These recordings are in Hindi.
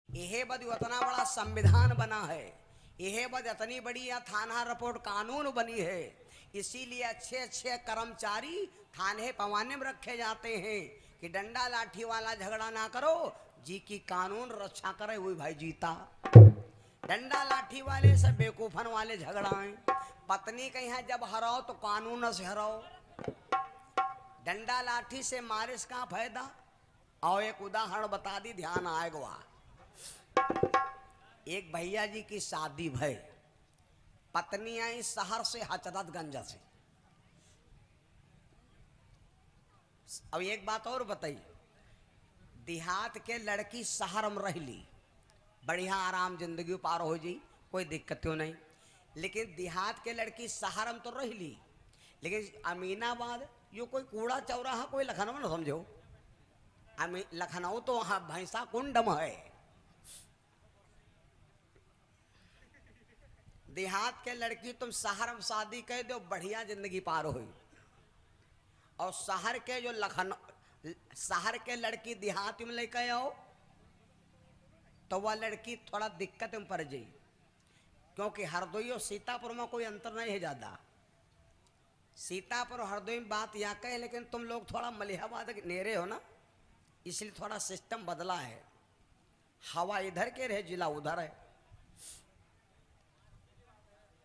यह बद इतना बड़ा संविधान बना है, यह बद इतनी बड़ी थाना रिपोर्ट कानून बनी है, इसीलिए अच्छे अच्छे कर्मचारी थाने पवाने में रखे जाते हैं कि डंडा लाठी वाला झगड़ा ना करो, जी की कानून रक्षा करे वही भाई जीता। डंडा लाठी वाले से बेवकूफन वाले झगड़ाएं, पत्नी कहीं है जब हराओ तो कानून से हराओ, डंडा लाठी से मारिस का फायदा। और एक उदाहरण बता दी, ध्यान आएगा। एक भैया जी की शादी भई, पत्नी आई शहर से हजरतगंज से। अब एक बात और बताइए, देहात के लड़की शहर में रह ली, बढ़िया आराम जिंदगी पार हो जी, कोई दिक्कत क्यों नहीं। लेकिन देहात के लड़की शहर में तो रह ली, लेकिन अमीनाबाद यो कोई कूड़ा चौराहा कोई लखनऊ ना समझो। लखनऊ तो वहां भैंसा कुंडम है। देहात के लड़की तुम शहर में शादी कर दो, बढ़िया जिंदगी पार हुई। और शहर के जो शहर के लड़की देहात में लेकर आओ तो वह लड़की थोड़ा दिक्कत में पड़ जाए, क्योंकि हरदोई और सीतापुर में कोई अंतर नहीं है ज्यादा। सीतापुर और हरदोई में बात या कहे, लेकिन तुम लोग थोड़ा मलिहाबाद नेरे हो ना, इसलिए थोड़ा सिस्टम बदला है। हवा इधर के रहे, जिला उधर है।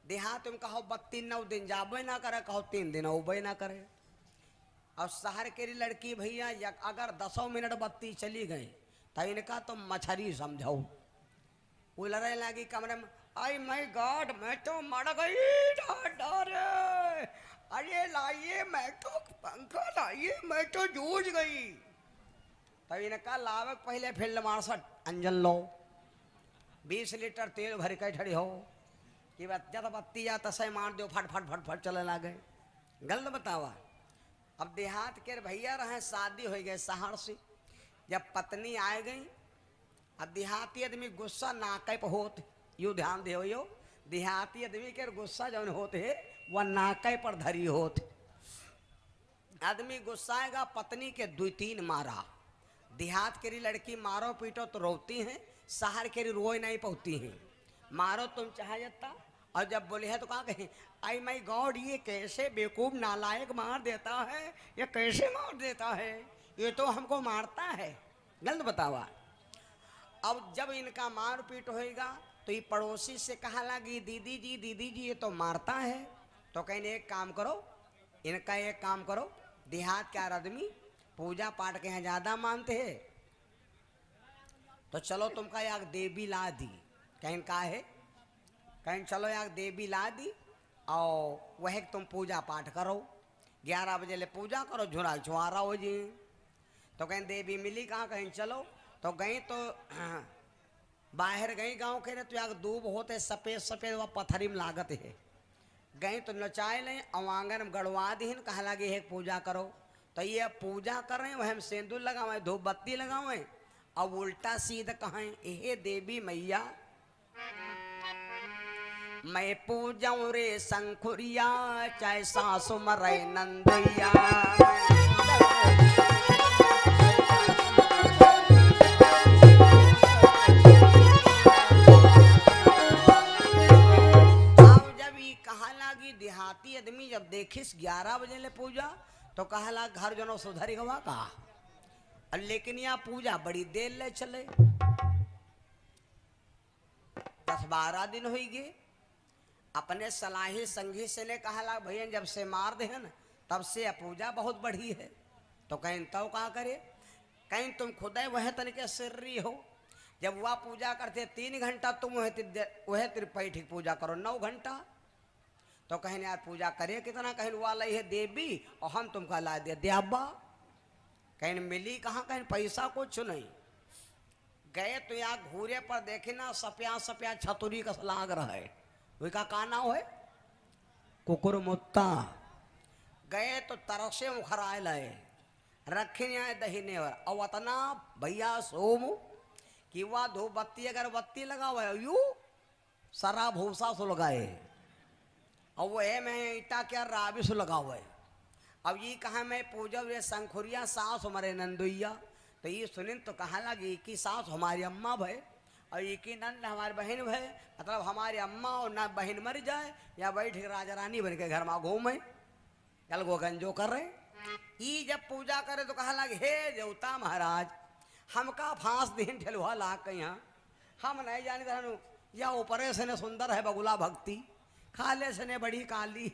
देहात में कहो 32 दिन जाबे ना करे, कहो 3 दिन उबे ना करे। और शहर के लड़की भैया अगर 10 मिनट बत्ती चली गई तो इनका तो मछरी समझो, उलरे लगी कमरे में, आई माय गॉड मैं तो मर गई, डरे अरे लाइए मैं तो पंखा लाइए मैं तो जूझ गई। तो इनका लावक पहले फील्ड मार्शल अंजन लो, 20 लीटर तेल भर के ठड़ी हो कि जब बत्ती या तसे मार दो, फट फट फट फट चले लागे। गलत बतावा। अब देहात के भैया रहे, शादी हो गए शहर से, जब पत्नी आ गई, अब देहाती आदमी गुस्सा नाके पर होते, यू ध्यान दे यो, देहाती आदमी के गुस्सा जौन होते है वह नाके पर धरी होते। आदमी गुस्साएगा, पत्नी के 2-3 मारा। देहात के लड़की मारो पीटो तो रोती हैं, शहर के रोए नहीं पहुती हैं। मारो तुम चाहे जता, और जब बोले है तो कहाँ कहें, आई माय गॉड ये कैसे बेवकूफ नालायक मार देता है, ये कैसे मार देता है, ये तो हमको मारता है। गलत बतावा। अब जब इनका मार पीट होएगा तो ये पड़ोसी से कहा लगी, दीदी जी ये तो मारता है। तो कहने एक काम करो, इनका एक काम करो, देहात के आदमी पूजा पाठ के यहाँ ज्यादा मानते हैं, तो चलो तुमका यार देवी ला दी। कहीं का है, कहीं चलो यार देवी ला दी और वह तुम पूजा पाठ करो, 11 बजे ले पूजा करो, झुरा छुआरा हो जी। तो कहीं देवी मिली कहाँ, कहीं चलो। तो गई तो बाहर गई गांव के, तो यार दूब होते सफेद सफेद वह पत्थरी में लागत है। गई तो नचाए लें, आंगन में गड़वा दी, कहा लगे है पूजा करो। तो ये पूजा कर रहे हैं, वह हम सिंदूर लगावे, धूप बत्ती लगावे, अब उल्टा सीधा कहें, हे देवी मैया मैं पूजाऊं रे शंखुरिया, चाहे सासु मरे नंदुया। अब जब ये कहा लगी, देहाती आदमी जब देखिस 11 बजे ले पूजा, तो कहा लगा घर जनो सुधरी गवा कहा। लेकिन यह पूजा बड़ी देर ले चले, 10-12 दिन हो गए। अपने सलाही संगी से ने कहा ला, भैया जब से मार दे न तब से पूजा बहुत बढ़ी है। तो कहीं तो क्या करे, कहीं तुम खुद वह तनिके सिर्री हो, जब वह पूजा करते 3 घंटा, तुम वह त्रिपैठी पूजा करो 9 घंटा। तो कहीं यार पूजा करे कितना, कहीं वाला है देवी और हम तुमका ला दे दियाबा। कहीं मिली कहाँ, कहीं पैसा कुछ नहीं। गए तो यहाँ घूरे पर देखे ना, सप्या सप्या छतुरी का लाग रहा है, का नाम है कुकुर मुत्ता। गए तो तरसे उखराए लाए, रखे दहीने और अतना भैया सोम कि वह धूप बत्ती अगर बत्ती लगावे यू सरा भूसा सो लगाए, और वह मैं ईटा क्या राबी सो लगावे। अब ये कहा मैं पूजा रे शंखुरिया सास हमारे नंदुइया। तो ये सुनिन तो कहा लगी कि सास हमारी अम्मा भय, और एक नंद हमारी बहन भय मतलब हमारी अम्मा और ना बहन मर जाए या बैठ के राजा रानी बन के घर में घूमे चल गोगंजो कर रहे। ई जब पूजा करे तो कहा लगे हे देवता महाराज हमका फांस दिन ठेलुआ लाग के यहाँ हम नहीं जाने धनु या ऊपरे से ने सुंदर है बगुला भक्ति खाले से ने बड़ी काली।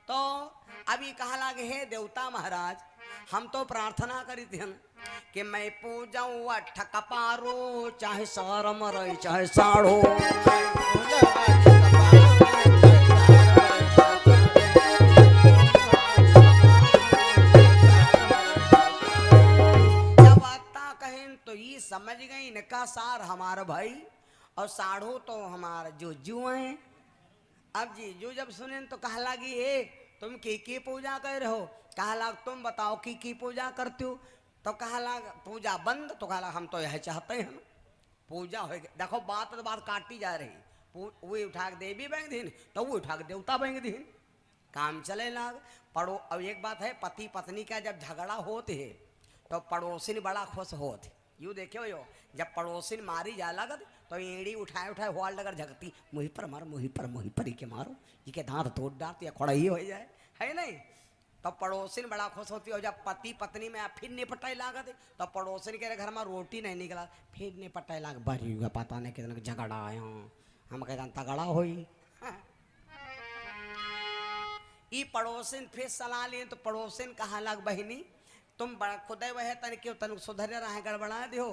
तो अभी कहा लगे हे देवता महाराज हम तो प्रार्थना करी थी कि मैं पूजाऊं अठ कपारो चाहे सारम रही चाहे साढ़ो जब आता कहें तो ये समझ गई इनका सार हमारा भाई और साढ़ो तो हमारा जो है। अब जीजू जब सुने तो कहा लगी हे तुम की पूजा कर रहे हो कहा लाग तुम बताओ की पूजा करते हो तो कहा लाग पूजा बंद तो कहा लाग हम तो यह चाहते हैं पूजा हो देखो बात काटी जा रही वो उठा के देवी बैंक दिन तो वो उठा के देवता बैंक दिन काम चले लाग पड़ो। अब एक बात है पति पत्नी का जब झगड़ा होते है तो पड़ोसिन बड़ा खुश होते यू देखे हो जब पड़ोसिन मारी जा लगत तो एड़ी उठाए उठाए होल लगर झगती मुही पर मारो मुही पर ही के मारो ये के दांत तोड़ डाल या खड़ा ही हो जाए है नहीं। तो पड़ोसिन बड़ा खुश होती है जब पति पत्नी में फिर निपटाई लागत तो पड़ोसिन के घर में रोटी नहीं निकला फिर निपटाई लाग बरी पता नहीं कितना झगड़ा आया हम कहते तगड़ा होई। ई पड़ोसिन फिर सलाह लिए तो पड़ोसिन कहा लाग बहनी तुम खुदे वह तन क्यों तन सुधरे रहे गड़बड़ा दो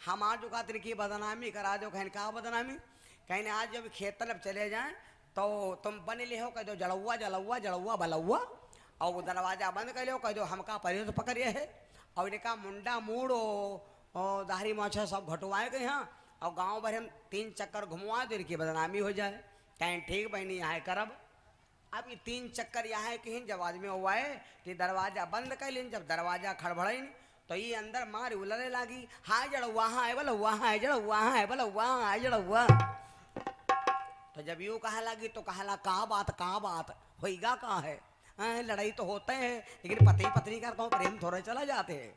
हमार जो का की बदनामी करा दो कहने का बदनामी कहने आज जब खेत तरफ चले जाए तो तुम बन ले हो कह दो जड़ुआ जलुआ जड़ुआ बलुआ और वो दरवाजा बंद कर लो कह दो हमका परित पकड़िए है और इनका मुंडा मूड़ और दाढ़ी मोछा सब घटवाए गए यहाँ और गांव भर हम 3 चक्कर घुमवा दो इनकी बदनामी हो जाए कहीं ठीक बहनी यहाँ करब। अब ये 3 चक्कर यहाँ कहीं जब आदमी हुआ है कि दरवाजा बंद कर लें जब दरवाजा खड़बड़न तो ये अंदर मार उलने लगी हाँ जड़ वहाँ है बोला वहाँ है जड़ वहाँ है बोला वहाँ है जड़ वहाँ। तो जब यूँ कहा लगी तो कहा ला कहाँ बात होईगा कहाँ है लड़ाई तो होते हैं लेकिन पति पत्नी का कहूँ प्रेम थोड़े चला जाते हैं।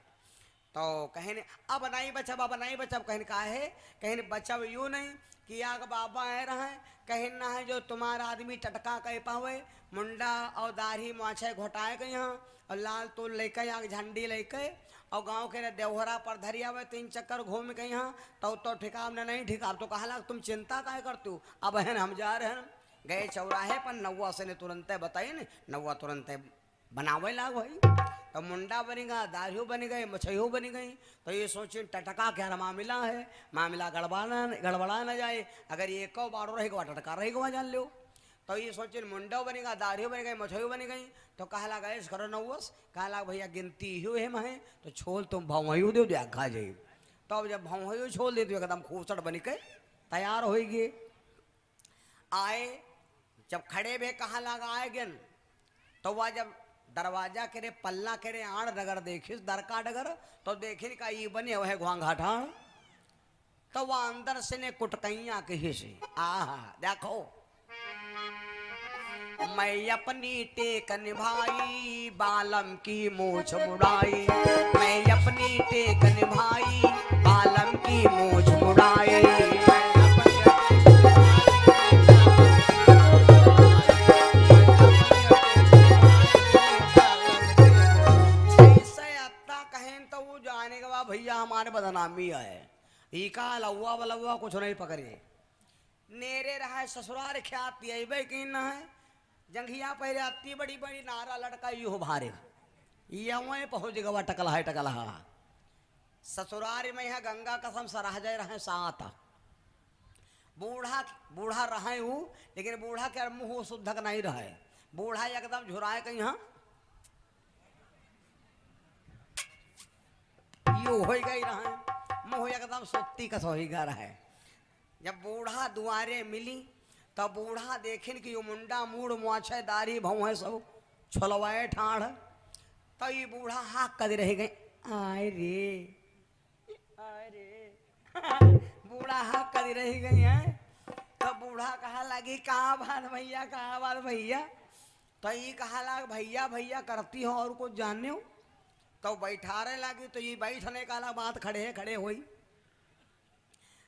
तो कहने अब नहीं बचब कहने का है कहने बचब यूँ नहीं कि आग बाबा है रहे कहना है जो तुम्हारा आदमी टटका कह पावे मुंडा और दाढ़ी मोछे घोटाए के यहाँ और लाल तूल लेके आग झंडी लेके और गांव के देवहरा पर धरी आवे 3 चक्कर घूम के यहाँ तो ठिकाम ने नहीं ठिकाम तो कहा तुम चिंता काहे करते हो अब है हम जा रहे हैं गए चौराहे पर नौवा से ने तुरंत बताई न नौवा तुरंत बनावे लाग भाई तो मुंडा बनेगा दाढ़ियों बन गए मछियों बन गई तो ये सोचे टटका क्या मामला है मामला गड़बड़ा न जाए अगर ये एक बारो रहेगा टटका रहेगा वहाँ जान लो तो ये सोचे मुंडा बनेगा दाढ़ियों बन गई मछियों बन गई तो कहा लगा इस करो नौवस कहा लगा भैया गिनती ही है मैं तो छोल तुम भवयू दे दिया खा जाए तो अब जब भवयू छोल दे दो एकदम खूसट बन के तैयार होगी आए जब खड़े भे कहा लगा आए गिन तो वह जब दरवाजा के रे पल्ला के रे आड़ डगर देखिस दर का डगर तो देखिन का ये बने वह घोंघाठान तो वह अंदर से ने कुटकैया कही से आहा देखो मैं अपनी टेक निभाई बालम की मूछ मुड़ाई मैं अपनी टेक निभाई बालम की मूछ मुड़ाई भैया हमारे बदनामी है इका लौवा बलौवा कुछ नहीं पकड़े नेरे रहा है ससुराल ख्यात ये कि न है जंघिया पहले आती बड़ी बड़ी नारा लड़का यू भारे ये पहुंच गवा टकला ससुराल में है गंगा कसम सराह जाए रहे सात बूढ़ा रहे हूँ लेकिन बूढ़ा के मुँह शुद्धक नहीं रहे बूढ़ा एकदम झुराए कहीं यहाँ यू हो गई रहे मुँह एकदम सुत्ती कस हो रहे। जब बूढ़ा दुआरे मिली तब बूढ़ा देखिन कि यो मुंडा मूड मोछे दाढ़ी भव है सब छोलवाए ठाड़ तो ये बूढ़ा हाक कर रह गए आए रे बूढ़ा हाक कर रह गए हैं तो बूढ़ा कहा लगी कहाँ बात भैया तो ये कहा लग भैया भैया करती हो और कुछ जानने हो तो बैठाने लगी तो ये बैठने का बात खड़े हुई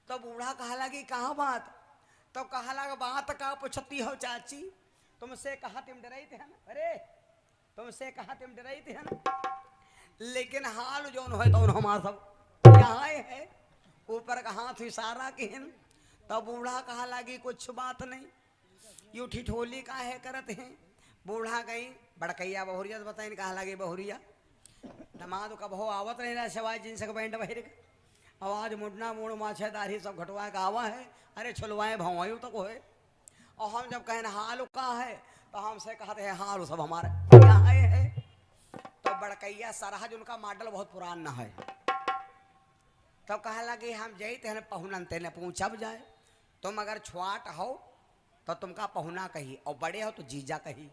तो बूढ़ा कहा लगी कहाँ बात, तो कहा लगा बात का पूछती हो चाची, तुमसे कहा तुम डराई थे ना, अरे तुमसे कहा तुम डराई थे ना, लेकिन हाल जो है तो हमारा सब यहाँ है, ऊपर का हाथ इशारा की है। तब बूढ़ा कहा लगी कुछ बात नहीं, यू ठिठोली का है करते हैं। बूढ़ा गई बड़कैया बहुरिया बताइन कहा लगे बहुरिया दमाद का बहु आवत नहीं रहा सवाई जिनसे पैंट बहिर आवाज मुड़ना मुड़ माछे दाढ़ी सब घटवा का आवा है, अरे छुलवाए भवायु तक तो है। और हम जब कहें हाल का है तो हमसे कहते हैं हाल सब हमारे यहाँ है। तो बड़कैया सरहज उनका मॉडल बहुत पुराना है। तो कहा लगे हम जैते हैं पहुनन तेने पूछब जाए, तुम अगर छुआट हो तो तुमका पहुना कही और बड़े हो तो जीजा कही।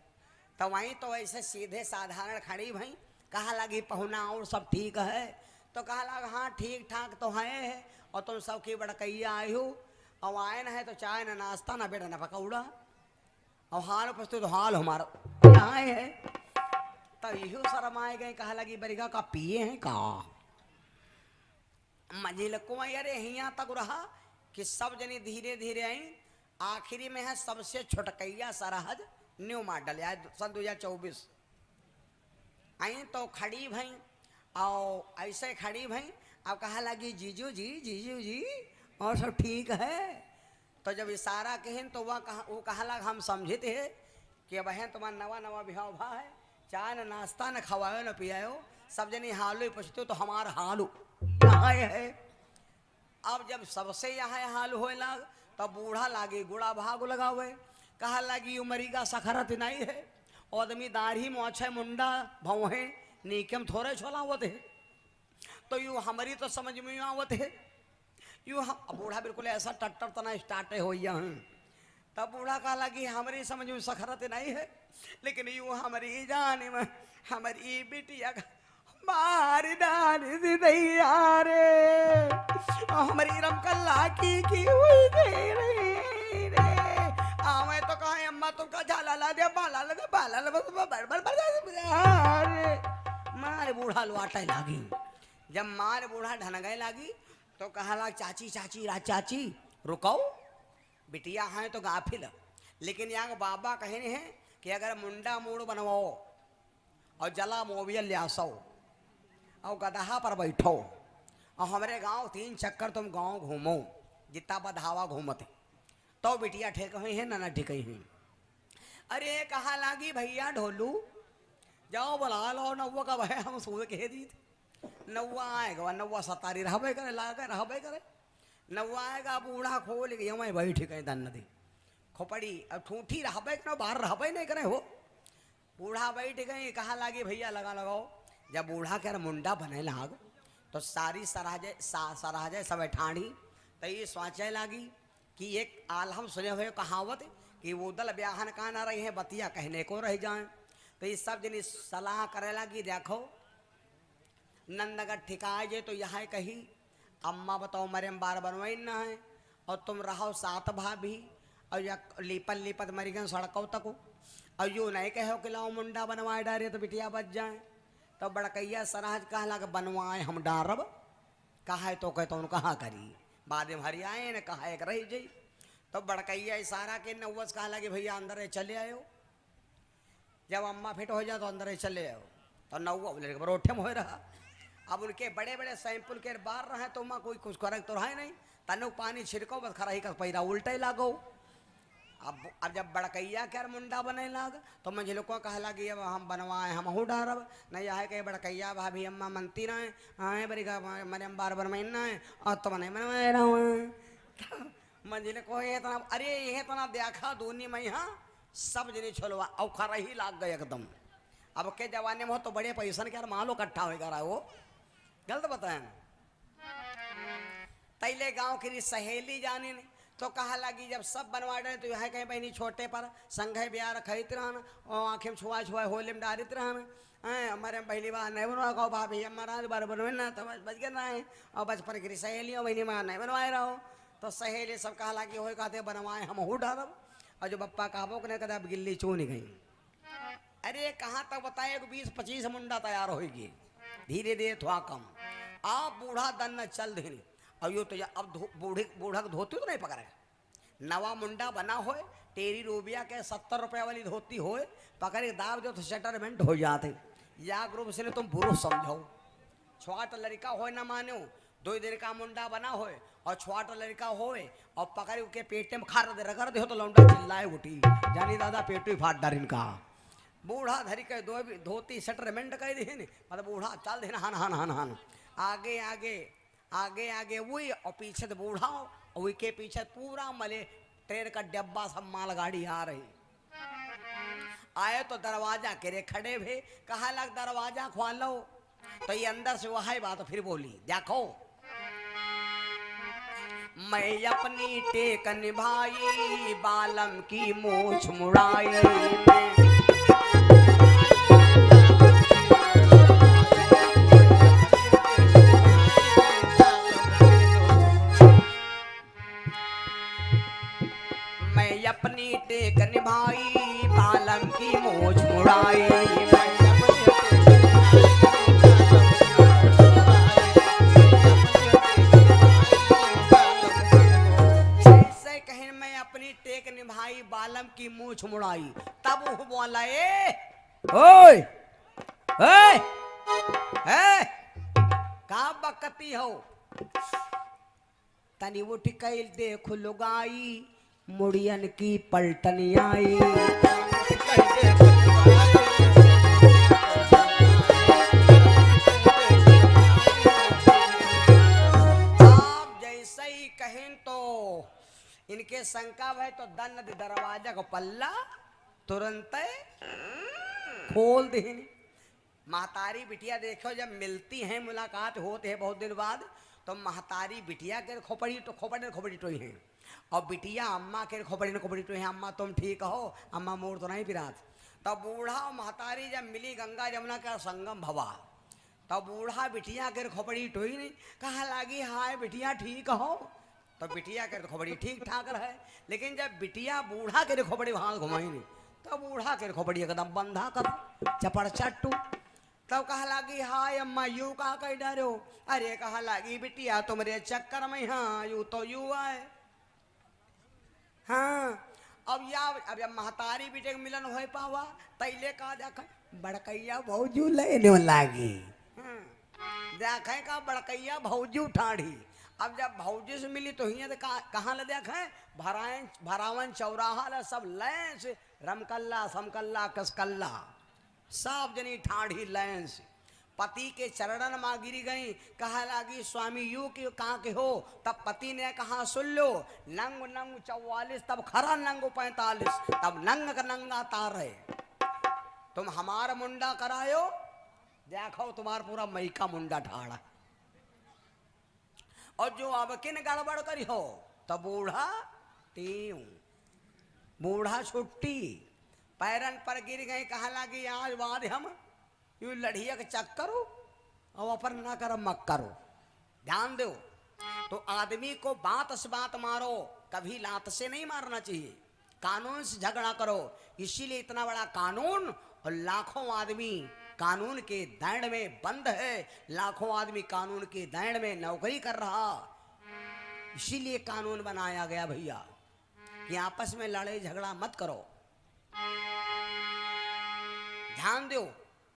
तो वहीं तो ऐसे सीधे साधारण खड़ी भई कहा लगी पहुना और सब ठीक है, तो कहा लगा हाँ ठीक ठाक तो है और तुम सबकी बड़कैया आई हो और आए न है तो चाय न नाश्ता न बेटा न पकौड़ा और हाल पूछते तो हाल हमारा यहाँ है। तब यही शरमाए गए कहा लगी बरिगा का पिए हैं का मंजिल को अरे हिया तक रहा कि सब जनी धीरे धीरे आई। आखिरी में है सबसे छोटकैया सरहद न्यू मॉडल या सन 2024 आई तो खड़ी भई और ऐसे खड़ी भई। अब कहा लगी जीजू जी और सब ठीक है। तो जब इशारा कहें तो वो कहा लग हम समझे थे कि बहन तुम्हारा नवा नवा बिहाव भा है, चाय न नाश्ता न खवाओ न पियाओ, सब जनी हालू पूछते हो तो हमारा हालू यहाँ है। अब जब सबसे यहाँ हाल हो लग तब बूढ़ा लागे गुड़ा भाग लगावे कहा लगी उमरी का सखरत नहीं है, आदमी दाढ़ी मोछे मुंडा भौहे नीकम थोड़े छोलावत है, तो यूँ हमारी तो समझ में आवत है यूँ बूढ़ा बिल्कुल ऐसा टट्टर तना स्टार्ट हो यहाँ। तब बूढ़ा कहा लगी हमारी समझ में सखरत नहीं है, लेकिन यूँ हमारी जाने में हमारी बिटिया मार डाली दी दैया रे हमारी रमकल्ला की हुई रे आवे तो कहा अम्मा तुमका झाला ला दे बाला ला दे बाला ला बस बड़ मारे बूढ़ा लुआटे लागी। जब मारे बूढ़ा ढनगए लागी तो कहा लग चाची रुको बिटिया हैं तो गाफिल, लेकिन यहाँ बाबा कहने हैं कि अगर मुंडा मूड बनवाओ और जला मोबियल ले आसो और गदहा पर बैठो और हमारे गांव 3 चक्कर तुम गांव घूमो जितना बधावा घूमते तो बिटिया ठेक हुई है ना ठेक हुई। अरे कहा लागी भैया ढोलू जाओ बुला लो नौवा का भैया हम सुबह कह दी नौवा आएगा नौवा सतारी रहबे करे लागे रहबे करे नौवा आएगा बूढ़ा खोल गया मैं बैठ गए दन नदी खोपड़ी अब ठूठी रहबे करे बाहर रहबे नहीं करे हो। बूढ़ा बैठ गए कहा लागी भैया लगाओ। जब बूढ़ा के मुंडा बने लाग तो सारी सराजे सब ठाणी तो ये सोचे लागी कि एक आलम सुने हुए कहावत कि वो दल ब्याहन का ना रही है बतिया कहने को रह जाए। तो ये सब जन सलाह करे लगी देखो नंदगढ़ ठिकाए जे तो यहाँ कही अम्मा बताओ मरे बार बनवाई ना है और तुम रहो 7 भाभी और या लीपत मरी गए सड़कों तक और यूँ नहीं कहो कि लाओ मुंडा बनवाए डारे तो बिटिया बच जाए। तो बड़कैया सरहज कहा लगा बनवाए हम डारब कहा है तो कहते उन कहाँ करी बाद में हरियाए ने कहा एक रही जी। तो बड़कैया इशारा के नौवस कहा लगे भैया अंदर चले आयो। जब अम्मा फिट हो जाए तो अंदर चले आओ तो नौवा बोले बरोठे में हो रहा। अब उनके बड़े बड़े सैंपल के बार रहे तो माँ कोई कुछ करे तो रहे नहीं तनु पानी छिड़को बस खराही का पैरा उल्टे लागो। अब जब बड़कैया के मुंडा बने लाग तो मुझे लोग को कहा लगी अब हम बनवाए हम हूँ डारब नहीं आए कहे बड़कैया भाभी अम्मा मनती ना आए बड़ी मरे बार बनवाना है और तो नहीं बनवाए रहा मंजिले को ये तना अरे ये तना देखा दूनी में यहाँ सब जने छोलवा और खरा ही लाग गए एकदम। अब के जमाने में हो तो बड़े पैसा के यार मान लो इकट्ठा होगा वो गलत बताए तैले गाँव की सहेली जानी नहीं तो कहा लगी जब सब बनवा रहे तो यह कहीं बहनी छोटे पर संघे ब्याह रखित रहन और आँखें छुआ होली में डारित रहन हमारे पहली बार नहीं बनवा कहो भाभी हमारा बार बनवाना तो बच गए ना है और बचपन की सहेलियों बहनी माँ नहीं बनवाए रहो तो सहेली सब कहा लगी हो कहते बनवाए हम हूँ डारब और जो बप्पा कहाबो ने कदा गिल्ली चू नहीं गई। अरे कहाँ तक बताए 20-25 मुंडा तैयार होगी धीरे धीरे थोड़ा कम आप बूढ़ा दन चल धीरे और यो तो अब बूढ़ा को धोती तो नहीं पकड़े, नवा मुंडा बना होए, तेरी रूबिया के 70 रुपये वाली धोती होए, पकड़ के दाब दो तो सेटलमेंट हो जाते। या ग्रुप से तुम बुरो समझो, छोटा लड़का होए ना मानो, 2 दिन का मुंडा बना होए और छोटा लड़का होए और पकड़ के पेट में खार दे रगड़ दे तो लौंडा चिल्लाए उठी, जानी दादा पेट ही फाट डार इनका। बूढ़ा धरी के दो धोती सेटलमेंट कर दे, मतलब बूढ़ा चल दे हन हन हन हन, आगे आगे आगे आगे वही और पीछे तो बूढ़ा और वही के पीछे पूरा मले ट्रेन का डब्बा सब मालगाड़ी आ रही। आए तो दरवाजा के खड़े भे, कहा लग दरवाजा खोल लो, तो ये अंदर से वही बात फिर बोली, देखो मैं अपनी टेक निभाई बालम की मूछ मुड़ाई, मैं अपनी टेक निभाई बालम की मूछ मुड़ाई, टेक निभाई बालम की मूछ मुड़ाई। तब वो बोला ओए ओए का बकती हो, तनी उठ कैल देख लुगाई मुड़ियन की पलटन आई, आप जैसे ही कहें तो इनके शंका है तो दन दरवाजा को पल्ला तुरंत खोल दे। महतारी बिटिया देखो जब मिलती हैं, मुलाकात होते हैं बहुत दिन बाद, तो महतारी बिटिया के खोपड़ी तो खोपड़ी टोई है और बिटिया अम्मा के खोपड़ी टोई है, अम्मा तुम ठीक हो, अम्मा मोर तो नहीं पिरात। तब बूढ़ा और महतारी जब मिली गंगा जमुना का संगम भवा, तब बूढ़ा बिटिया के खोपड़ी टोई नहीं, कहा लागी हाय बिटिया ठीक हो, तो बिटिया के खोपड़ी ठीक ठाक रहे। लेकिन जब बिटिया बूढ़ा के खोपड़ी वहां घुमाई नहीं, तब बूढ़ा के खोपड़ी एकदम बंधा कर चपड़ चट्टू। तब कहा लागी हाय अम्मा यू कहा कह डरो, अरे कहा लागी बिटिया तुम्हारे चक्कर में, हाँ यू तो यू आए। हाँ अब जब महतारी बेटे के मिलन हो पावा तैले कहा देख बड़कैया भौजू लेने लागी, देखे का बड़कैया भौजू ठाढ़ी। अब जब भौजी से मिली तो हिया कहाँ ले देखे भरावन चौराहा ला सब लैन से रमकल्ला समकल्ला कसकल्ला सब जनी ठाढ़ी लैन से पति के चरणन मां गिरी गई, कहा लागी स्वामी यू के कहाँ के हो। तब पति ने कहा सुन लो, नंग नंग 44 तब खरा नंग 45 तब नंग का नंगा तारे, तुम हमारा मुंडा करायो, देखो तुम्हारा पूरा मई का मुंडा ठाड़ा, और जो अब किन गड़बड़ करी हो तब बूढ़ा तीऊ बूढ़ा छुट्टी पैरन पर गिर गए, कहा लागी आज बाद हम यू लड़िया के चक करो और अपन ना करो मक करो। ध्यान दो, तो आदमी को बात से बात मारो, कभी लात से नहीं मारना चाहिए, कानून से झगड़ा करो। इसीलिए इतना बड़ा कानून और लाखों आदमी कानून के दैंड में बंद है, लाखों आदमी कानून के दैंड में नौकरी कर रहा। इसीलिए कानून बनाया गया भैया कि आपस में लड़ाई झगड़ा मत करो। ध्यान दो,